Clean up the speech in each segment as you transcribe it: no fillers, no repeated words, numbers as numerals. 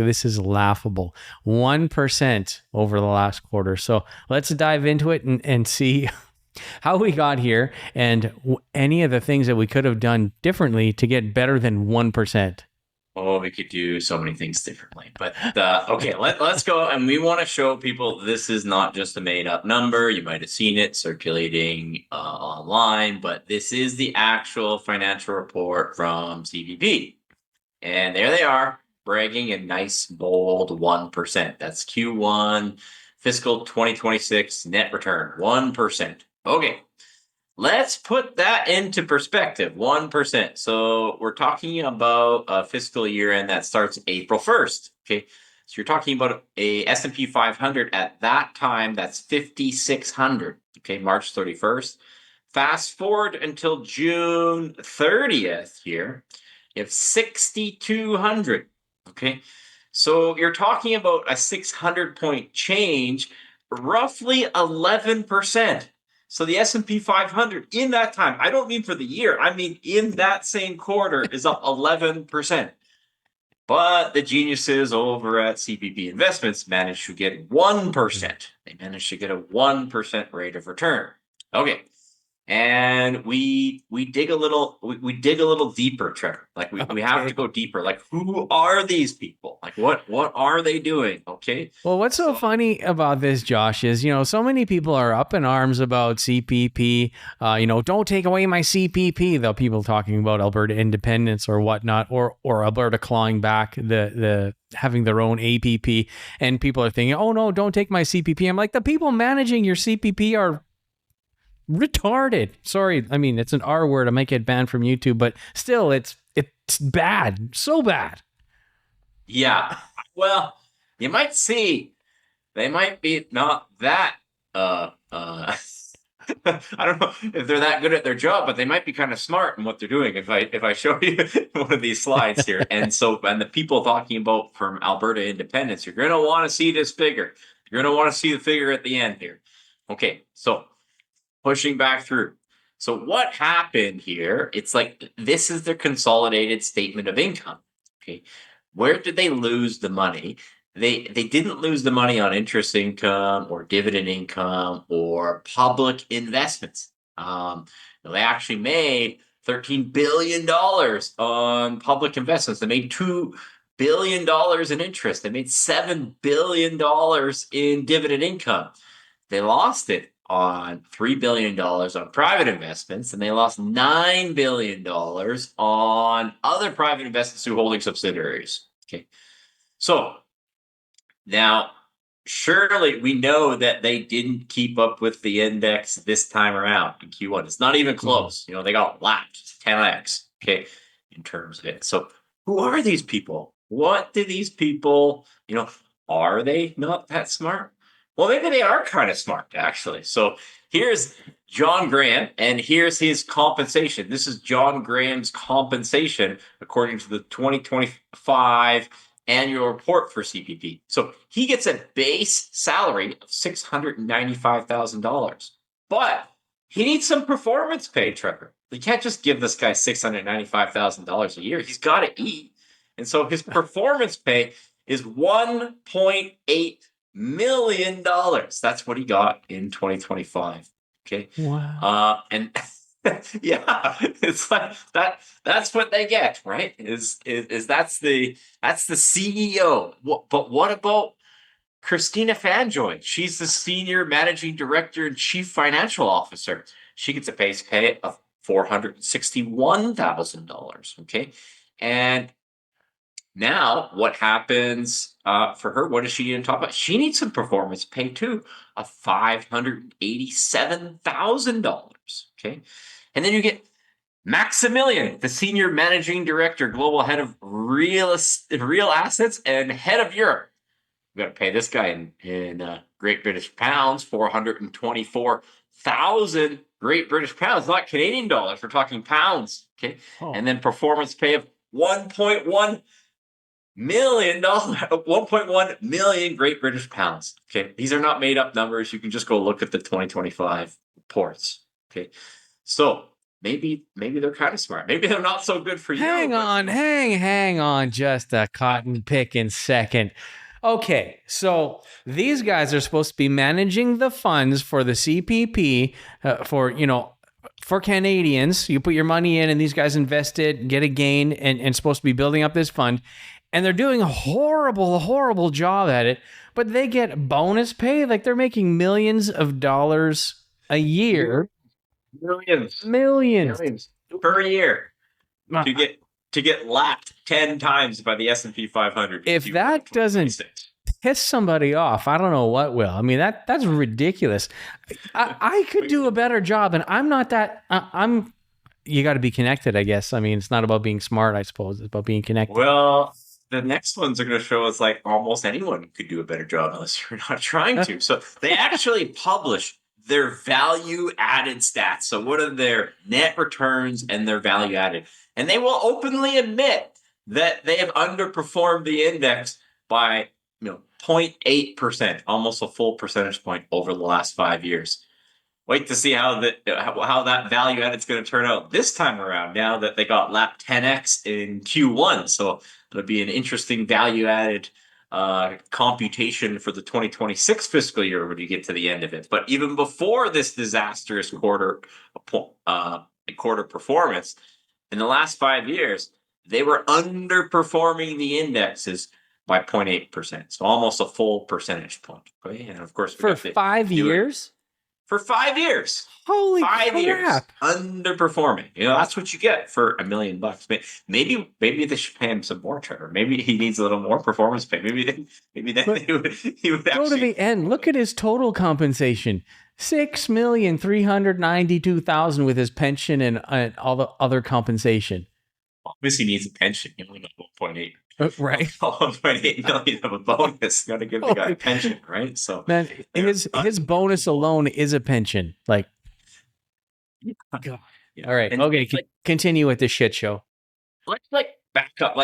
this is laughable. 1% over the last quarter. So let's dive into it and see how we got here and any of the things that we could have done differently to get better than 1%. Oh, we could do so many things differently. But okay, let's go. And we want to show people this is not just a made up number. You might have seen it circulating online, but this is the actual financial report from CPP. And there they are, bragging a nice, bold 1%. That's Q1 fiscal 2026 net return, 1%. Okay. Let's put that into perspective, 1%. So we're talking about a fiscal year end that starts April 1st. Okay. So you're talking about a S&P 500 at that time, that's 5,600. Okay. March 31st. Fast forward until June 30th here, you have 6,200. Okay. So you're talking about a 600 point change, roughly 11%. So the S&P 500 in that time, I don't mean for the year, I mean in that same quarter is up 11%. But the geniuses over at CPP Investments managed to get 1%. They managed to get a 1% rate of return. Okay. And we dig a little deeper, Trevor. Like we have to go deeper. Like, who are these people? Like what are they doing? Okay. Well, what's so funny about this, Josh, is, so many people are up in arms about CPP. Don't take away my CPP. Though people talking about Alberta independence or whatnot, or Alberta clawing back the having their own APP, and people are thinking, oh no, don't take my CPP. I'm like, the people managing your CPP are retarded. Sorry, I mean, it's an R word. I might get banned from YouTube, but still, it's bad, so bad. Yeah. Well, you might see they might be not that. I don't know if they're that good at their job, but they might be kind of smart in what they're doing. If I show you one of these slides here, and the people talking about from Alberta independence, you're going to want to see this figure. You're going to want to see the figure at the end here. Okay, so pushing back through. So what happened here? It's like this is their consolidated statement of income. Okay, where did they lose the money? They didn't lose the money on interest income or dividend income or public investments. They actually made $13 billion on public investments. They made $2 billion in interest. They made $7 billion in dividend income. They lost it on $3 billion on private investments, and they lost $9 billion on other private investments through holding subsidiaries. Okay. So now, surely we know that they didn't keep up with the index this time around in Q1. It's not even close. They got lapped 10x, okay, in terms of it. So who are these people? What do these people, are they not that smart? Well, maybe they are kind of smart, actually. So here's John Graham, and here's his compensation. This is John Graham's compensation according to the 2025 annual report for CPP. So he gets a base salary of $695,000, but he needs some performance pay, Trevor. You can't just give this guy $695,000 a year. He's got to eat. And so his performance pay is $1.8 million. That's what he got in 2025. Okay. Wow. And yeah, it's like that. That's what they get, right? Is that's the CEO. But what about Christina Fanjoy? She's the senior managing director and chief financial officer. She gets a base pay of $461,000. Okay, and now, what happens for her? What does she need on top of? She needs some performance pay too, of $587,000. Okay, and then you get Maximilian, the senior managing director, global head of real assets, and head of Europe. We got to pay this guy in Great British pounds, 424,000 Great British pounds, not Canadian dollars. We're talking pounds. Okay, and then performance pay of $1.1 million, 1.1 million Great British pounds. Okay, these are not made up numbers. You can just go look at the 2025 reports. Okay, so maybe they're kind of smart. Maybe they're not so good for you. Hang on just a cotton picking second. Okay, so these guys are supposed to be managing the funds for the CPP for Canadians. You put your money in and these guys invest it, get a gain, and supposed to be building up this fund. And they're doing a horrible job at it, but they get bonus pay. Like they're making millions of dollars a year. Millions per year to get lapped 10 times by the S&P 500. If that doesn't piss somebody off, I don't know what will. I mean, that's ridiculous. I could do a better job, and I'm not that. You got to be connected, I guess. I mean, it's not about being smart, I suppose. It's about being connected. Well, the next ones are going to show us like almost anyone could do a better job unless you're not trying to. So they actually publish their value added stats. So what are their net returns and their value added? And they will openly admit that they have underperformed the index by 0.8%, almost a full percentage point over the last 5 years. Wait to see how that value added is going to turn out this time around, now that they got lapped 10x in Q1. So it'll be an interesting value added computation for the 2026 fiscal year when you get to the end of it. But even before this disastrous quarter performance, in the last 5 years, they were underperforming the indexes by 0.8%. So almost a full percentage point. Okay? And of course, for 5 years? For 5 years. Holy 5 crap. years underperforming. That's what you get for $1 million. Maybe they should pay him some more, Trevor. Maybe he needs a little more performance pay. Maybe then he would go to the end. Look at his total compensation. $6,392,000 with his pension and all the other compensation. Obviously he needs a pension. He only got 1.8. Right. 1.8 million of a bonus. Got to give the guy a pension, right? So man, his bonus alone is a pension. Like, God. Yeah. All right. And okay. Continue with this shit show. Let's back up.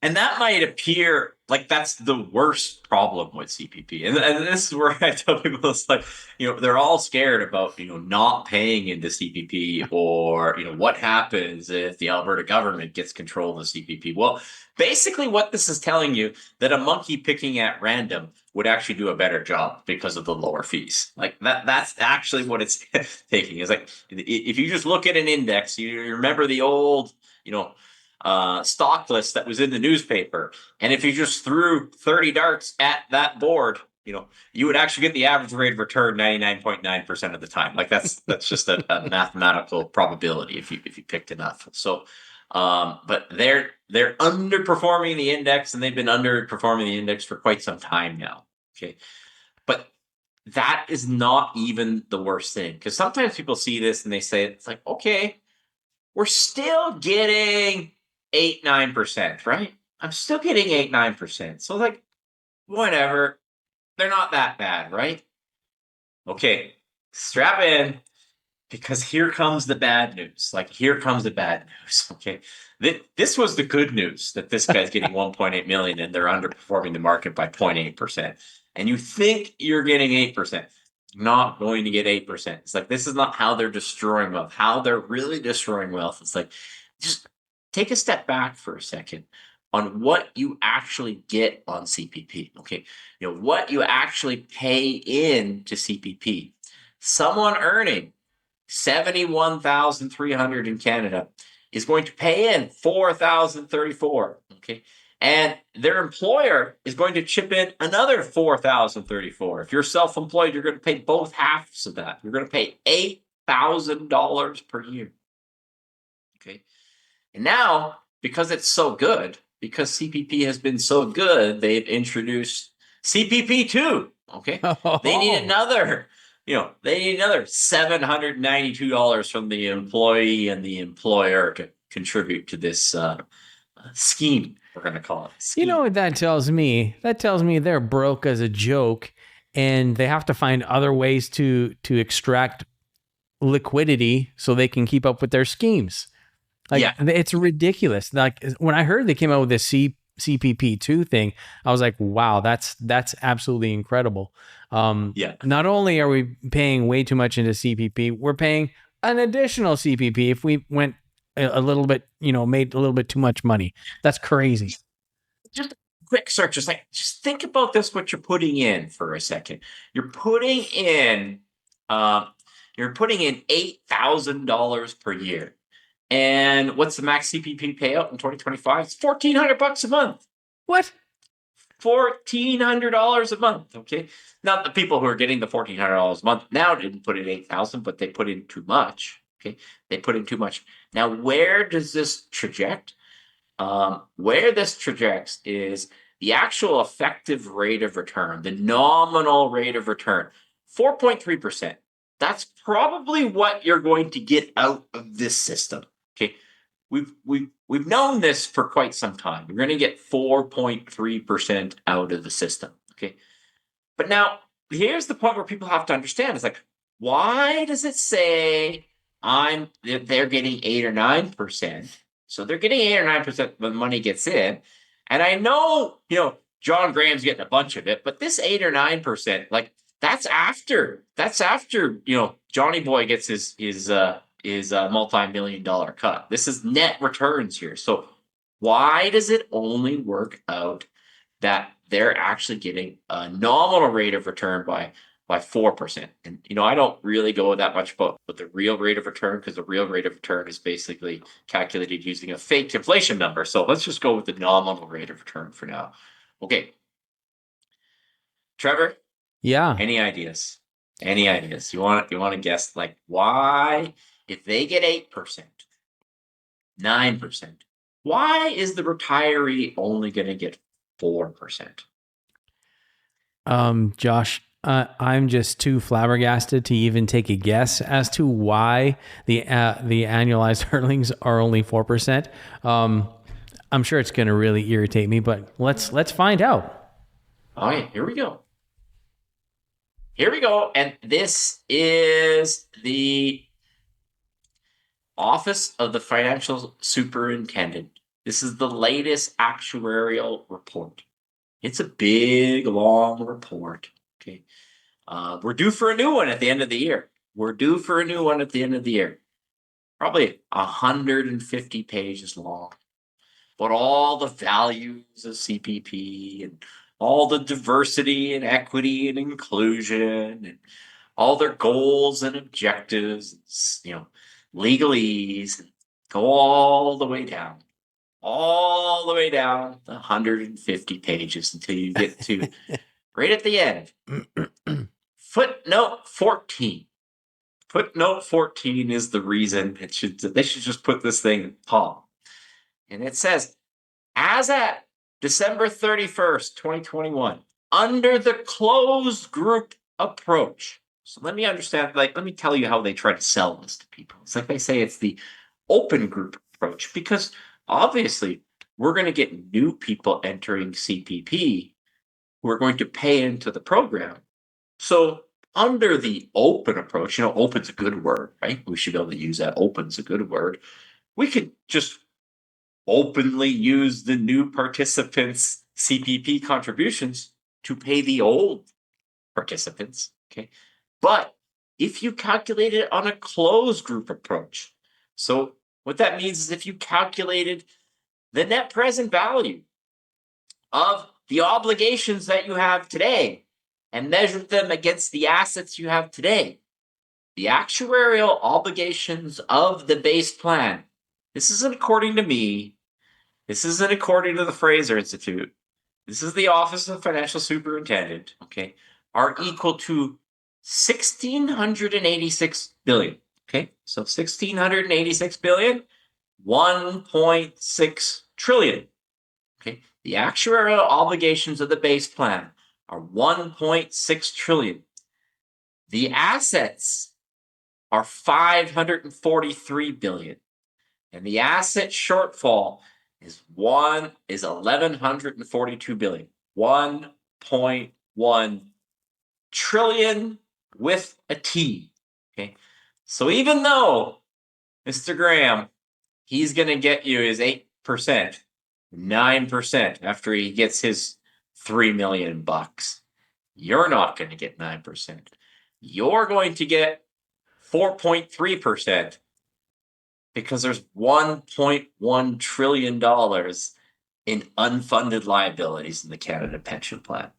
And that might appear like that's the worst problem with CPP. And this is where I tell people it's like, they're all scared about, not paying into CPP or, what happens if the Alberta government gets control of the CPP. Well, basically what this is telling you that a monkey picking at random would actually do a better job because of the lower fees. Like that's actually what it's taking. Is like, if you just look at an index, you remember the old, stock list that was in the newspaper. And if you just threw 30 darts at that board, you would actually get the average rate of return 99.9% of the time. Like that's just a mathematical probability if you picked enough. So, but they're underperforming the index, and they've been underperforming the index for quite some time now. Okay. But that is not even the worst thing, because sometimes people see this and they say, it's like, okay, we're still getting 8-9%, right? I'm still getting 8-9%. So like, whatever. They're not that bad, right? Okay, strap in, because here comes the bad news. Here comes the bad news. Okay, this was the good news, that this guy's getting 1.8 million and they're underperforming the market by 0.8%. And you think you're getting 8%. Not going to get 8%. It's like, this is not how they're destroying wealth. How they're really destroying wealth. It's like, just take a step back for a second on what you actually get on CPP. Okay, what you actually pay in to CPP. Someone earning $71,300 in Canada is going to pay in $4,034. Okay. And their employer is going to chip in another $4,034. If you're self-employed, you're going to pay both halves of that. You're going to pay $8,000 per year. Okay. And now, because it's so good, because CPP has been so good, they've introduced CPP 2. Okay. They need another $792 from the employee and the employer to contribute to this scheme. We're going to call it. You know what that tells me? That tells me they're broke as a joke, and they have to find other ways to extract liquidity so they can keep up with their schemes. It's ridiculous. Like, when I heard they came out with this CPP2 thing, I was like, wow, that's absolutely incredible. Not only are we paying way too much into CPP, we're paying an additional CPP if we went a little bit, made a little bit too much money. That's crazy. Just a quick search, just think about this, what you're putting in for a second. You're putting in $8,000 per year. And what's the max CPP payout in 2025? It's $1,400 a month. What? $1,400 a month. Okay. Not the people who are getting the $1,400 a month now didn't put in 8,000, but they put in too much. Okay. They put in too much. Now, where does this traject? Where this trajects is the actual effective rate of return, the nominal rate of return, 4.3%. That's probably what you're going to get out of this system. Okay. We've known this for quite some time. We're going to get 4.3% out of the system. Okay. But now here's the point where people have to understand. It's like, why does it say they're getting 8 or 9%? So they're getting 8 or 9% when money gets in. And I know, John Graham's getting a bunch of it, but this 8 or 9%, like that's after, Johnny Boy gets his multi-million-dollar cut. This is net returns here. So why does it only work out that they're actually getting a nominal rate of return by 4%? And, I don't really go that much about the real rate of return, because the real rate of return is basically calculated using a fake inflation number. So let's just go with the nominal rate of return for now. Okay. Trevor? Yeah. Any ideas? You want to guess, like, why, if they get 8%, 9%, why is the retiree only going to get 4%? Josh, I'm just too flabbergasted to even take a guess as to why the annualized earnings are only 4%. I'm sure it's going to really irritate me, but let's find out. All right, here we go. And this is the Office of the Financial Superintendent. This is the latest actuarial report. It's a big, long report. Okay. We're due for a new one at the end of the year. Probably 150 pages long. But all the values of CPP and all the diversity and equity and inclusion and all their goals and objectives, legalese, and go all the way down, the 150 pages until you get to right at the end. Footnote 14. Footnote 14 is the reason they should just put this thing in top. And it says, as at December 31st, 2021, under the closed group approach. So let me tell you how they try to sell this to people. It's like they say it's the open group approach, because obviously we're going to get new people entering CPP who are going to pay into the program. So under the open approach, open's a good word, right? We should be able to use that. Open's a good word. We could just openly use the new participants' CPP contributions to pay the old participants. Okay. But if you calculate it on a closed group approach, so what that means is if you calculated the net present value of the obligations that you have today and measured them against the assets you have today, the actuarial obligations of the base plan, this isn't according to me, this isn't according to the Fraser Institute, this is the Office of Financial Superintendent, okay, are equal to $1,686 billion. Okay, so $1,686 billion, 1.6 trillion. Okay, the actuarial obligations of the base plan are 1.6 trillion. The assets are 543 billion. And the asset shortfall is 1,142 billion. 1.1 trillion with a T. Okay. So even though Mr. Graham, he's going to get you his 8%, 9% after he gets his $3 million bucks, you're not going to get 9%. You're going to get 4.3%, because there's $1.1 trillion in unfunded liabilities in the Canada Pension Plan.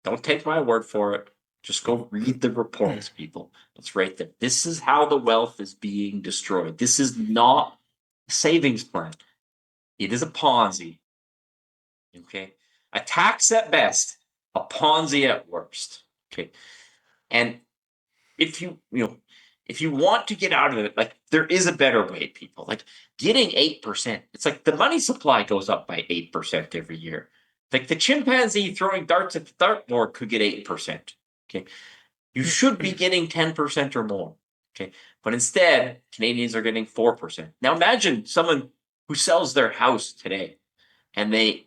Don't take my word for it. Just go read the reports, people. It's right there. This is how the wealth is being destroyed. This is not a savings plan. It is a Ponzi. Okay? A tax at best, a Ponzi at worst. Okay? And if you want to get out of it, like, there is a better way, people. Like, getting 8%, it's like the money supply goes up by 8% every year. Like, the chimpanzee throwing darts at the dartboard could get 8%. Okay. You should be getting 10% or more. Okay. But instead, Canadians are getting 4%. Now imagine someone who sells their house today and they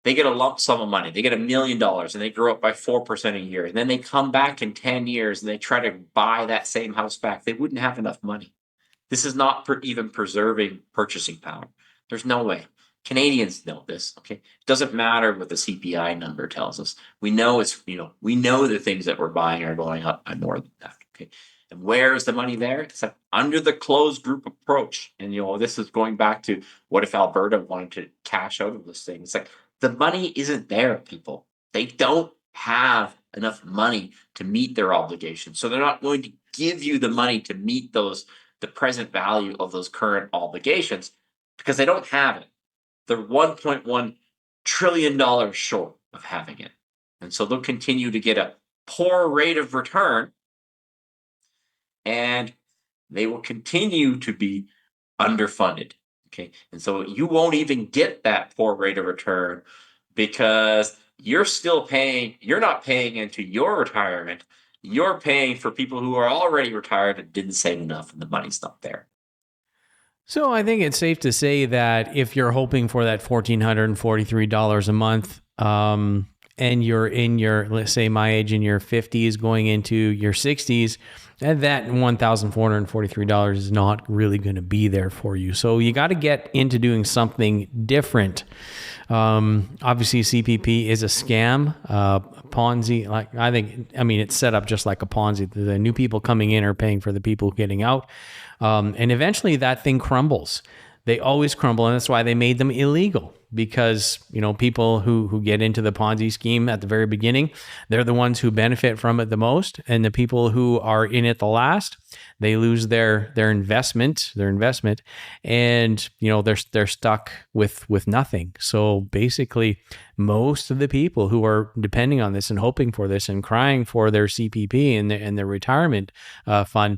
get a lump sum of money. They get $1 million and they grow up by 4% a year. And then they come back in 10 years and they try to buy that same house back. They wouldn't have enough money. This is not even preserving purchasing power. There's no way. Canadians know this. Okay. It doesn't matter what the CPI number tells us. We know we know the things that we're buying are going up by more than that. Okay. And where is the money there? It's like under the closed group approach. And this is going back to, what if Alberta wanted to cash out of this thing? It's like, the money isn't there, people. They don't have enough money to meet their obligations. So they're not going to give you the money to meet the present value of those current obligations, because they don't have it. They're $1.1 trillion short of having it. And so they'll continue to get a poor rate of return, and they will continue to be underfunded. Okay. And so you won't even get that poor rate of return, because you're not paying into your retirement. You're paying for people who are already retired and didn't save enough, and the money's not there. So I think it's safe to say that if you're hoping for that $1,443 a month, and you're in your, let's say my age, in your 50s going into your 60s, and that $1,443 is not really going to be there for you. So you got to get into doing something different. Obviously CPP is a scam, Ponzi. It's set up just like a Ponzi. The new people coming in are paying for the people getting out. And eventually that thing crumbles. They always crumble, and that's why they made them illegal. Because, people who get into the Ponzi scheme at the very beginning, they're the ones who benefit from it the most. And the people who are in it the last, they lose their investment, and, they're stuck with nothing. So basically, most of the people who are depending on this and hoping for this and crying for their CPP and their retirement fund,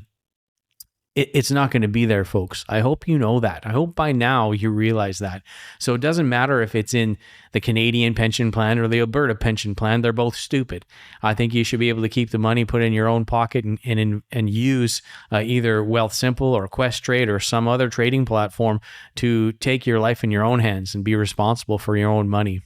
it's not going to be there, folks. I hope you know that. I hope by now you realize that. So it doesn't matter if it's in the Canadian pension plan or the Alberta pension plan. They're both stupid. I think you should be able to keep the money put in your own pocket and use either Wealthsimple or Questrade or some other trading platform to take your life in your own hands and be responsible for your own money.